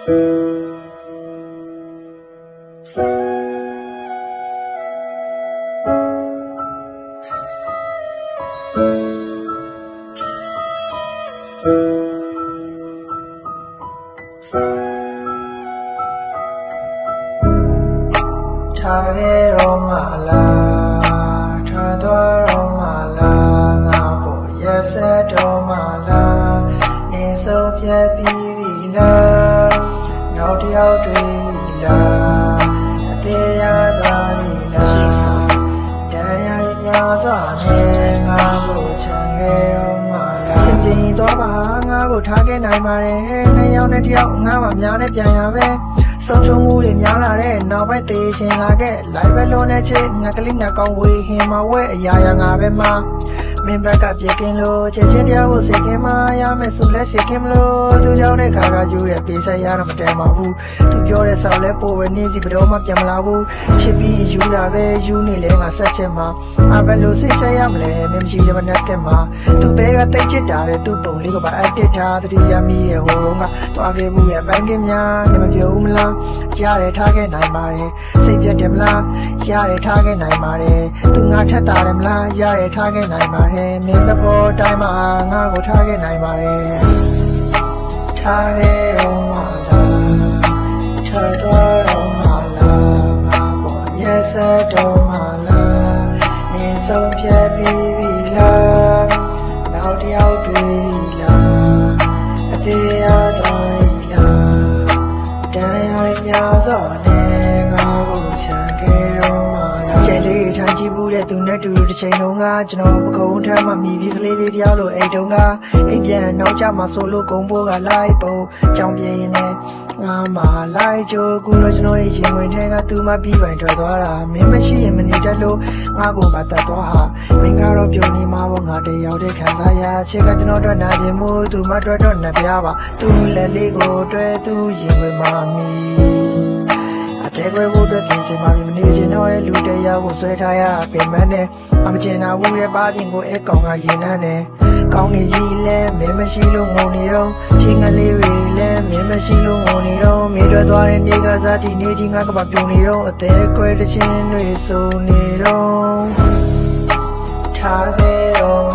ထားခဲ့တော့မှလားထားသွားတော့မှလားငါပေါ်ရက်ဆက်တော့မှလားနေဆုံးဖြတ်ပြီးပြီလားနောက်တစ်ယောက်တွေ့ပြီလားအသေးရသွားပြီလားတရားရများစွာနဲ့ငါကိုချမ်းခဲ့တော့မှလားစင်ပြင်းသွားပါငါကိုထားခဲ့နိုင်ပါတယ်နှစ်ယောက်နဲ့တစ်ယောက်ငါမှများနဲ့ပြန်ရပဲဆုံးရှုံးမှုတွေများလာတဲ့နောက်ပိုင်းတေးချင်လာခဲ့လိုက်ပဲလုံးနဲ့ချစ်ငါကလေးငါကောင်းဝေးဟင်မဝဲအရာရာငါပဲမှာမင်းဘက်ကပြေကင်းလို့ချစ်ချင်းတရားကိုစိတ်ကင်းမရမယ်ဆိုလဲစိတ်ကင်းမလို့သူကြောင့်တဲ့ခါကယူတဲ့ပြေးဆက်ရတော့မတန်ပါဘူးသူပြောတဲ့ဆောက်လဲပို့ဝဲနေစီဘယ်တော့မှပြန်မလာဘူးချစ်ပြီးယူတာပဲယူနေလဲငါဆက်ချင်မှာအဘယ်လိုစိတ်ဆက်ရမလဲမင်းမရှိတဲ့မနဲ့ကမှာသူပဲကတိတ်ချစ်တာတဲ့သူ့ပုံလေးကပါအတစ်ထားတတိယမီရဲ့ဟိုတုန်းကတွားခဲ့မှုရဲ့ပန်းကင်းများနေမပြောဘူးမလားရတယ်ထားခဲ့နိုင်ပါတယ်စိတ်ပြတ်တယ်မလားရတယ်ထားခဲ့နိုင်ပါတယ်သူငါထက်တာတယ်မလားရတယ်ထားခဲ့နိုင်ပါတယ်မင်းသဘောတိုင်းမှာငါကိုထားခဲ့နိုင်ပါတယ်ထားခဲ့တော့မှလားထားတော့မှလားငါပေါ်ရက်ဆက်တော့မှလားနေဆုံးဖြတ်ပြီးပြီလားနောက်တစ်ယောက်တွေ့လားအသေးရတော့လားတရားများစွာနဲ့ငါကိုချမ်းခဲ့တော့မှလားကျဲလေးထားကြည့်ဘူးတဲ့သူနဲ့တူတစ်ချိန်လုံးကကျွန်တော်ပကုံးထမ်းမှမိပြီးကလေးလေးတယောက်လိုအိတ်တုံးကအိမ်ပြန်နောက်ကျမှဆိုလို့ကုန်းပိုးကလိုက်ပုံကြောင်ပြင်းနေငါမှလိုက်ကြိုးကူလို့ကျွန်တော်ရဲ့ရင်ဝင်ထဲကသူမပြီးပိုင်ထွက်သွားတာမင်းမရှိရင်မနေတတ်လို့ငါကိုမတတ်သွားဟာမင်းကတော့ပြုံနေမှာပေါ့ငါတယောက်တည်းခံစားရချစ်ကကျွန်တော်တို့နာကျင်မှုသူမတွေ့တော့နှပြပါသူလက်လေးကိုတွဲသူရင်ဝင်မှမီအတဲခွဲဖို့အတွက်ပြင်ချင်ပါပြီမနေချင်တော့တဲ့လူတယောက်ကိုဆွဲထားရပင်မနဲ့အမချင်တာဘူးရဲ့ပါပြင်ကိုအဲကောင်ကရင်နှမ်းနေကောင်းနေကြီးလဲမင်းမရှိလို့ငုံနေတော့ချင်းကလေးတွေလဲမင်းမရှိလို့ငုံနေတော့မိတွေ့သွားတဲ့နေကစားတီနေချင်းငါကပါပြုံနေတော့အသေးကွဲတချင်းတွေစုံနေတော့ထားခဲ့တော့